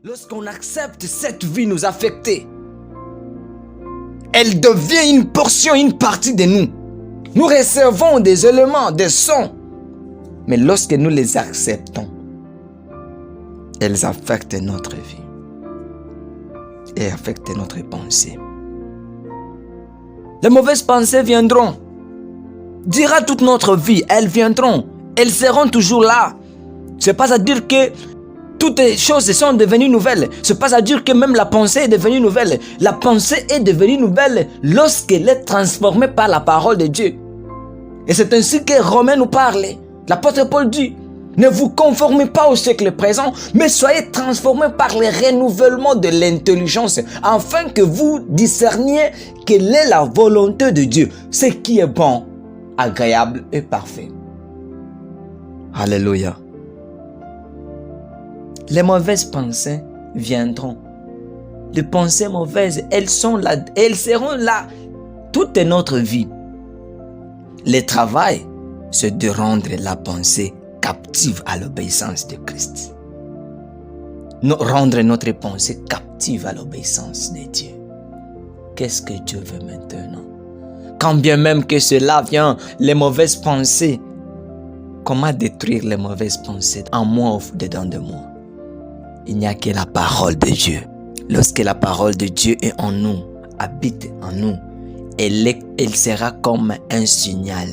Lorsqu'on accepte cette vie nous affecter, elle devient une portion, une partie de nous. Nous recevons des éléments, des sons, mais lorsque nous les acceptons, elles affectent notre vie et affectent notre pensée. Les mauvaises pensées viendront. Durant toute notre vie, elles viendront. Elles seront toujours là. Ce n'est pas à dire que toutes les choses sont devenues nouvelles. Ce n'est pas à dire que même la pensée est devenue nouvelle. La pensée est devenue nouvelle lorsqu'elle est transformée par la parole de Dieu. Et c'est ainsi que Romains nous parle. L'apôtre Paul dit, ne vous conformez pas au siècle présent, mais soyez transformés par le renouvellement de l'intelligence, afin que vous discerniez quelle est la volonté de Dieu, ce qui est bon, agréable et parfait. Alléluia. Les mauvaises pensées viendront. Les pensées mauvaises, elles sont là, elles seront là toute notre vie. Le travail, c'est de rendre la pensée captive à l'obéissance de Christ. Rendre notre pensée captive à l'obéissance de Dieu. Qu'est-ce que Dieu veut maintenant? Quand bien même que cela vient, les mauvaises pensées, comment détruire les mauvaises pensées en moi ou dedans de moi? Il n'y a que la parole de Dieu. Lorsque la parole de Dieu est en nous, habite en nous, elle sera comme un signal.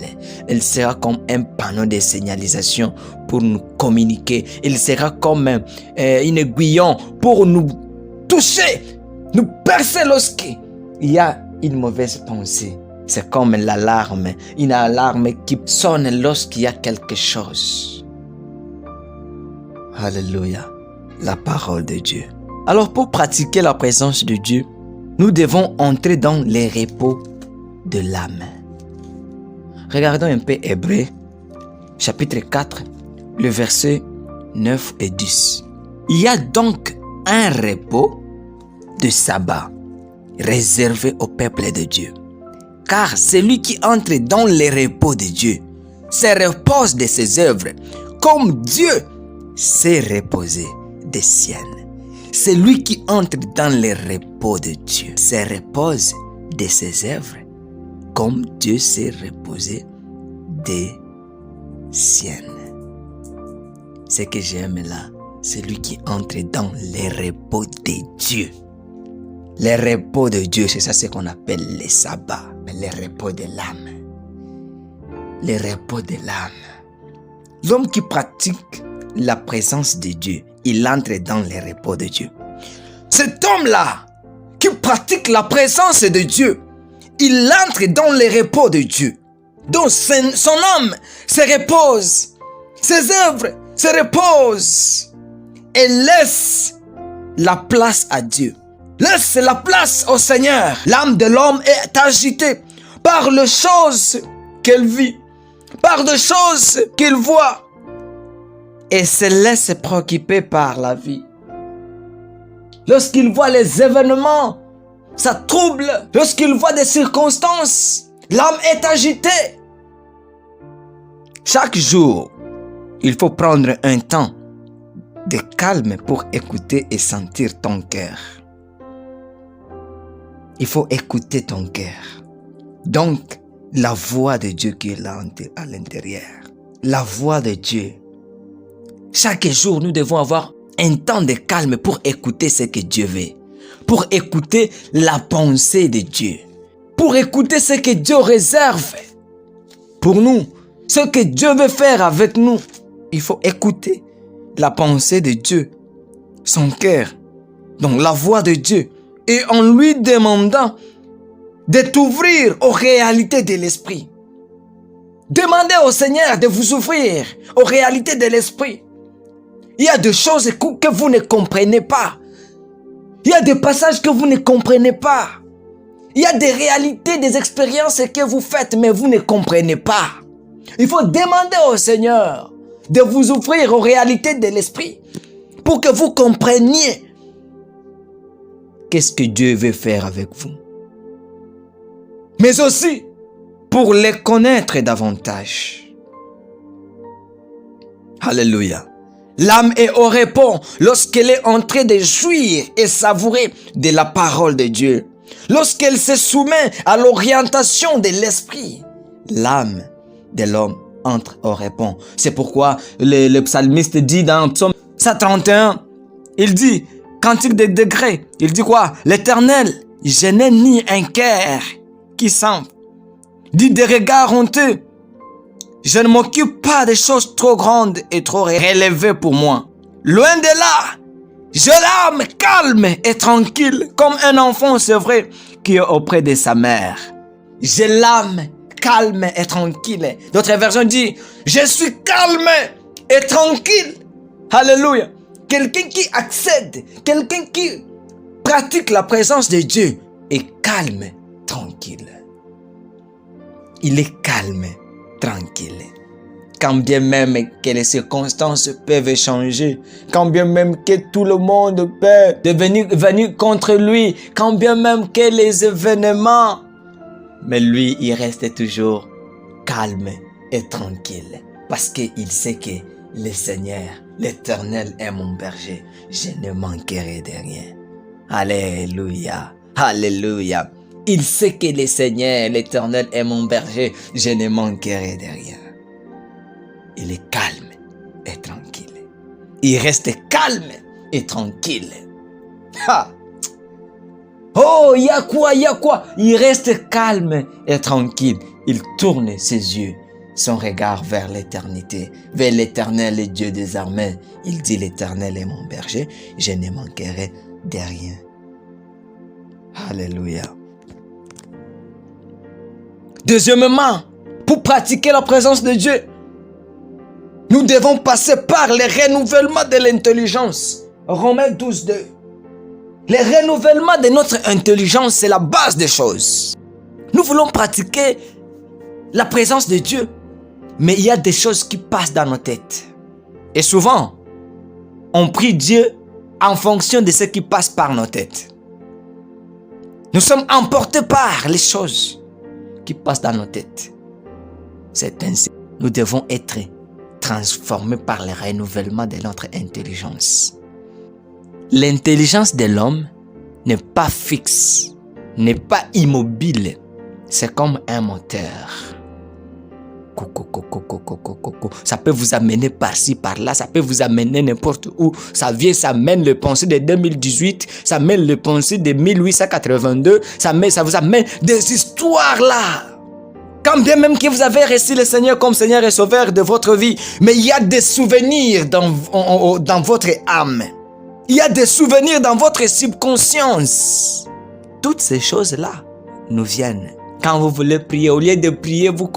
Elle sera comme un panneau de signalisation pour nous communiquer. Elle sera comme un aiguillon pour nous toucher, nous percer lorsqu'il y a une mauvaise pensée. C'est comme l'alarme, une alarme qui sonne lorsqu'il y a quelque chose. Alléluia, la parole de Dieu. Alors pour pratiquer la présence de Dieu, nous devons entrer dans les repos de l'âme. Regardons un peu Hébreux, chapitre 4, le verset 9 et 10. Il y a donc un repos de sabbat réservé au peuple de Dieu. Car celui qui entre dans le repos de Dieu se repose de ses œuvres, comme Dieu s'est reposé des siennes. Celui qui entre dans le repos de Dieu se repose de ses œuvres, comme Dieu s'est reposé des siennes. Ce que j'aime là, celui qui entre dans le repos de Dieu. Le repos de Dieu, c'est ça ce qu'on appelle le sabbat, le repos de l'âme. Le repos de l'âme. L'homme qui pratique la présence de Dieu, il entre dans le repos de Dieu. Cet homme-là, qui pratique la présence de Dieu, il entre dans le repos de Dieu. Donc son âme se repose, ses œuvres se reposent et laisse la place à Dieu. Laisse la place au Seigneur. L'âme de l'homme est agitée par les choses qu'elle vit, par les choses qu'il voit, et se laisse préoccuper par la vie. Lorsqu'il voit les événements, ça trouble. Lorsqu'il voit des circonstances, l'âme est agitée. Chaque jour, il faut prendre un temps de calme pour écouter et sentir ton cœur. Il faut écouter ton cœur. Donc, la voix de Dieu qui est là à l'intérieur. La voix de Dieu. Chaque jour, nous devons avoir un temps de calme pour écouter ce que Dieu veut. Pour écouter la pensée de Dieu. Pour écouter ce que Dieu réserve pour nous. Ce que Dieu veut faire avec nous. Il faut écouter la pensée de Dieu. Son cœur. Donc la voix de Dieu. Et en lui demandant de t'ouvrir aux réalités de l'esprit. Demandez au Seigneur de vous ouvrir aux réalités de l'esprit. Il y a des choses que vous ne comprenez pas. Il y a des passages que vous ne comprenez pas. Il y a des réalités, des expériences que vous faites, mais vous ne comprenez pas. Il faut demander au Seigneur de vous ouvrir aux réalités de l'esprit pour que vous compreniez qu'est-ce que Dieu veut faire avec vous. Mais aussi pour les connaître davantage. Alléluia. L'âme est au repos lorsqu'elle est en train de jouir et savourer de la parole de Dieu. Lorsqu'elle se soumet à l'orientation de l'esprit, l'âme de l'homme entre au repos. C'est pourquoi le psalmiste dit dans Psaume 131, il dit, cantique des degrés, il dit quoi? L'Éternel, je n'ai ni un cœur qui sent, dit des regards honteux. Je ne m'occupe pas des choses trop grandes et trop relevées pour moi. Loin de là, j'ai l'âme calme et tranquille, comme un enfant, c'est vrai, qui est auprès de sa mère. J'ai l'âme calme et tranquille. D'autres versions disent, je suis calme et tranquille. Alléluia. Quelqu'un qui accède, quelqu'un qui pratique la présence de Dieu est calme, tranquille. Il est calme, tranquille. Quand bien même que les circonstances peuvent changer, quand bien même que tout le monde peut venir contre lui, quand bien même que les événements, mais lui, il reste toujours calme et tranquille, parce qu'il sait que le Seigneur, l'Éternel est mon berger, je ne manquerai de rien. Alléluia, alléluia. Il sait que le Seigneur, l'Éternel est mon berger, je ne manquerai de rien. Il est calme et tranquille. Il reste calme et tranquille. Ha! Oh, il y a quoi? Il reste calme et tranquille. Il tourne ses yeux, son regard vers l'éternité, vers l'Éternel, le Dieu des armées. Il dit, l'Éternel est mon berger, je ne manquerai de rien. Alléluia. Deuxièmement, pour pratiquer la présence de Dieu, nous devons passer par le renouvellement de l'intelligence. Romains 12, 2. Le renouvellement de notre intelligence, c'est la base des choses. Nous voulons pratiquer la présence de Dieu, mais il y a des choses qui passent dans nos têtes. Et souvent, on prie Dieu en fonction de ce qui passe par nos têtes. Nous sommes emportés par les choses qui passent dans nos têtes. C'est ainsi. Nous devons être transformés par le renouvellement de notre intelligence. L'intelligence de l'homme n'est pas fixe, n'est pas immobile. C'est comme un moteur. Ça peut vous amener par-ci, par-là, ça peut vous amener n'importe où. Ça vient, ça mène le pensée de 2018, ça mène le pensée de 1882, ça vous amène des histoires là. Quand bien même que vous avez reçu le Seigneur comme Seigneur et Sauveur de votre vie, mais il y a des souvenirs dans votre âme. Il y a des souvenirs dans votre subconscience. Toutes ces choses-là nous viennent. Quand vous voulez prier, au lieu de prier, vous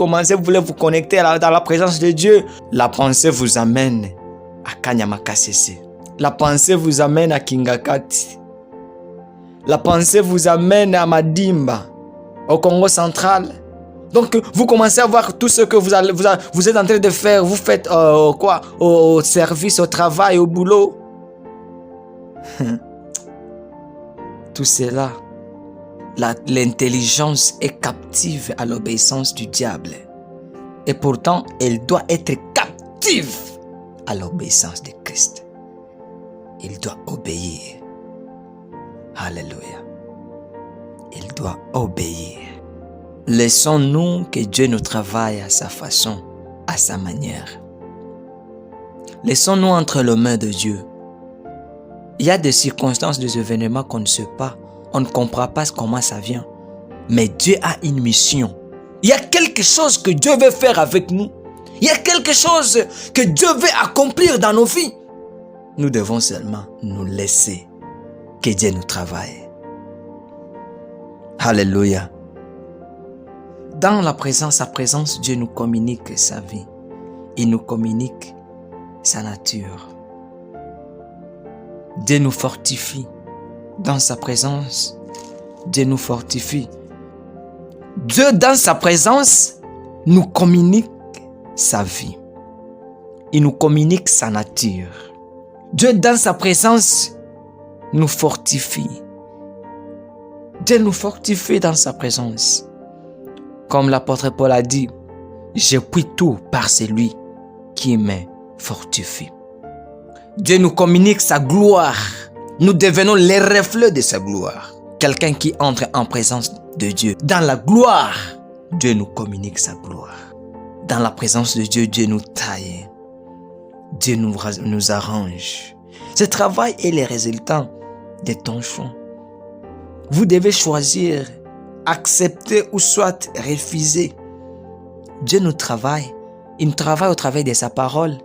voulez vous connecter dans la présence de Dieu. La pensée vous amène à Kanyamakasese. La pensée vous amène à Kingakati. La pensée vous amène à Madimba, au Congo central. Donc, vous commencez à voir tout ce que vous êtes en train de faire. Vous faites quoi? Au service, au travail, au boulot. Tout cela, l'intelligence est captive à l'obéissance du diable. Et pourtant, elle doit être captive à l'obéissance de Christ. Il doit obéir. Alléluia. Il doit obéir. Laissons-nous que Dieu nous travaille à sa façon, à sa manière. Laissons-nous entre les mains de Dieu. Il y a des circonstances, des événements qu'on ne sait pas. On ne comprend pas comment ça vient. Mais Dieu a une mission. Il y a quelque chose que Dieu veut faire avec nous. Il y a quelque chose que Dieu veut accomplir dans nos vies. Nous devons seulement nous laisser que Dieu nous travaille. Alléluia. Dans sa présence, Dieu nous communique sa vie. Il nous communique sa nature. Dieu nous fortifie. Dans sa présence, Dieu nous fortifie. Dieu, dans sa présence, nous communique sa vie. Il nous communique sa nature. Dieu, dans sa présence, nous fortifie. Dieu nous fortifie dans sa présence. Comme l'apôtre Paul a dit, je puis tout par celui qui me fortifie. Dieu nous communique sa gloire. Nous devenons les reflets de sa gloire. Quelqu'un qui entre en présence de Dieu, dans la gloire, Dieu nous communique sa gloire. Dans la présence de Dieu, Dieu nous taille. Dieu nous arrange. Ce travail est le résultat de ton choix. Vous devez choisir, accepter ou soit refuser. Dieu nous travaille. Il nous travaille au travers de sa parole.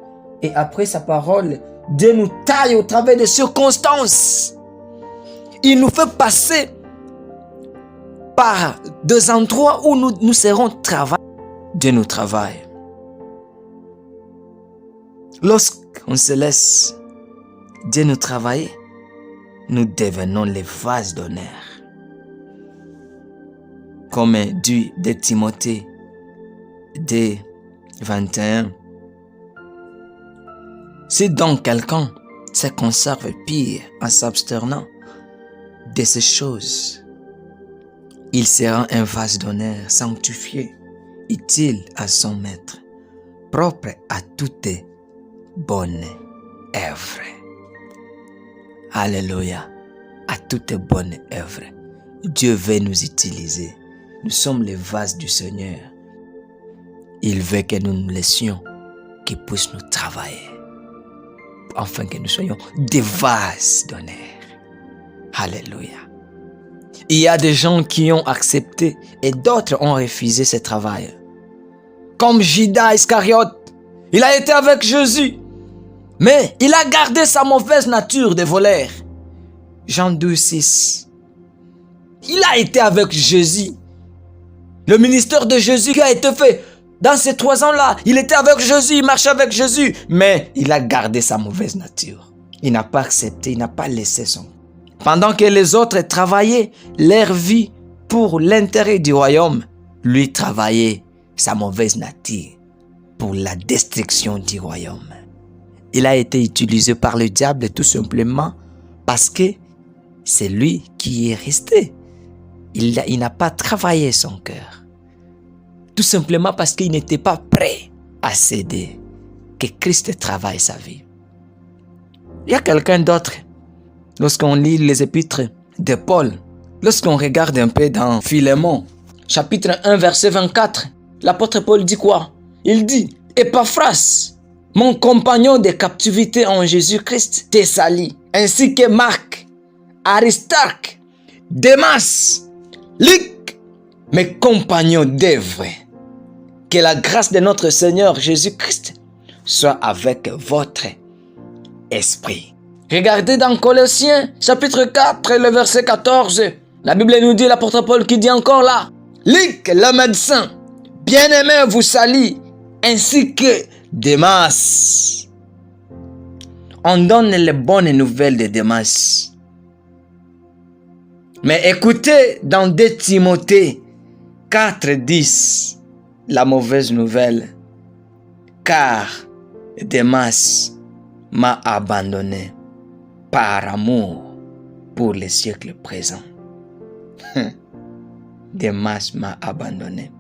Et après sa parole, Dieu nous taille au travers des circonstances. Il nous fait passer par des endroits où nous serons travaillés. Dieu nous travaille. Lorsqu'on se laisse Dieu nous travailler, nous devenons les vases d'honneur. Comme dit de Timothée 2, 21. Si donc quelqu'un se conserve pire en s'abstenant de ces choses, il sera un vase d'honneur sanctifié, utile à son maître, propre à toute bonne œuvre. Alléluia. À toute bonne œuvre. Dieu veut nous utiliser. Nous sommes les vases du Seigneur. Il veut que nous nous laissions, qu'il puisse nous travailler, afin que nous soyons des vases d'honneur. Alléluia. Il y a des gens qui ont accepté et d'autres ont refusé ce travail. Comme Judas Iscariote, il a été avec Jésus, mais il a gardé sa mauvaise nature de voleur. Jean 12, 6. Il a été avec Jésus. Le ministère de Jésus qui a été fait dans ces 3 ans-là, il était avec Jésus, il marchait avec Jésus, mais il a gardé sa mauvaise nature. Il n'a pas accepté, il n'a pas laissé son. Pendant que les autres travaillaient leur vie pour l'intérêt du royaume, lui travaillait sa mauvaise nature pour la destruction du royaume. Il a été utilisé par le diable tout simplement parce que c'est lui qui est resté. Il n'a pas travaillé son cœur. Tout simplement parce qu'il n'était pas prêt à céder que Christ travaille sa vie. Il y a quelqu'un d'autre. Lorsqu'on lit les épîtres de Paul, lorsqu'on regarde un peu dans Philémon, chapitre 1, verset 24, l'apôtre Paul dit quoi? Il dit, Épaphras, mon compagnon de captivité en Jésus-Christ, te salue, ainsi que Marc, Aristarque, Démas, Luc, mes compagnons d'œuvre. Que la grâce de notre Seigneur Jésus-Christ soit avec votre esprit. Regardez dans Colossiens, chapitre 4, le verset 14. La Bible nous dit, l'apôtre Paul qui dit encore là, Luc, le médecin, bien-aimé vous salue, ainsi que Démas. On donne les bonnes nouvelles de Démas. Mais écoutez dans 2 Timothée 4, 10, la mauvaise nouvelle. Car Démas m'a abandonné par amour pour les siècles présents. Démas m'a abandonné.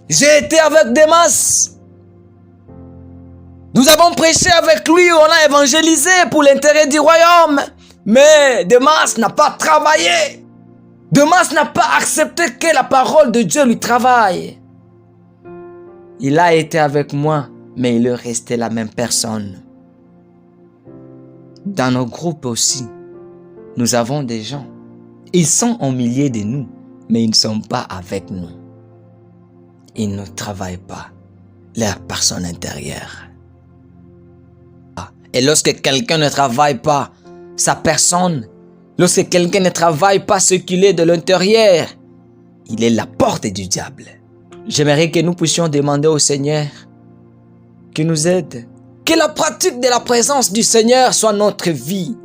J'ai été avec Démas. Nous avons prêché avec lui, on a évangélisé pour l'intérêt du royaume. Mais Démas n'a pas travaillé. Démas n'a pas accepté que la parole de Dieu lui travaille. Il a été avec moi, mais il est resté la même personne. Dans nos groupes aussi, nous avons des gens. Ils sont au milieu de nous, mais ils ne sont pas avec nous. Ils ne travaillent pas leur personne intérieure. Et lorsque quelqu'un ne travaille pas sa personne, lorsque quelqu'un ne travaille pas ce qu'il est de l'intérieur, il est la porte du diable. J'aimerais que nous puissions demander au Seigneur qu'il nous aide. Que la pratique de la présence du Seigneur soit notre vie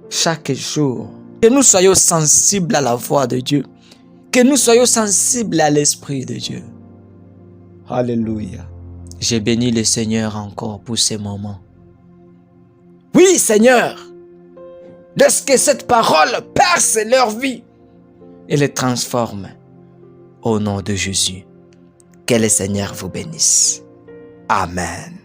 chaque jour. Que nous soyons sensibles à la voix de Dieu. Que nous soyons sensibles à l'Esprit de Dieu. Alléluia. J'ai béni le Seigneur encore pour ces moments. Oui, Seigneur. Laisse que cette parole perce leur vie et les transforme au nom de Jésus. Que le Seigneur vous bénisse. Amen.